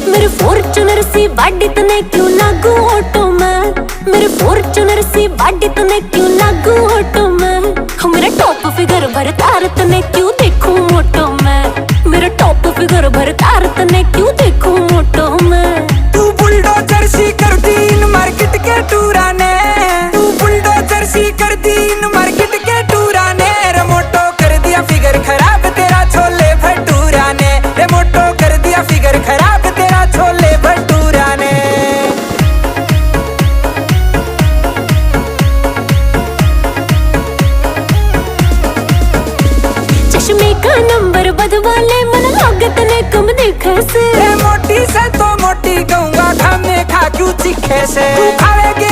मेरे फॉर्च्यूनर सी बाडी तने क्यों लागू ऑटो में, मेरे फॉर्च्यूनर सी बाडी तने क्यों लागू ऑटो में। मेरा टॉप फिगर भर तार तने क्यों देखूं मोटो में, मेरा टॉप फिगर भर तार तने क्यों देखूं मोटो में। तू बुलडोजर सी कर दी इन मार्केट के टूरा ने, तू बुलडोजर सी कर दी इन मार्केट के टूरा ने। रिमोटो कर दिया फिगर खराब तेरा छोले भटूरा ने, रिमोटो कर दिया फिगर खराब तेरा छोले भटूरा ने। चश्मे का नंबर बदवाले मन लागत ने कम देखे से, मोटी से तो मोटी कहूंगा खाने खा क्यों चीखे से। तू खावेगी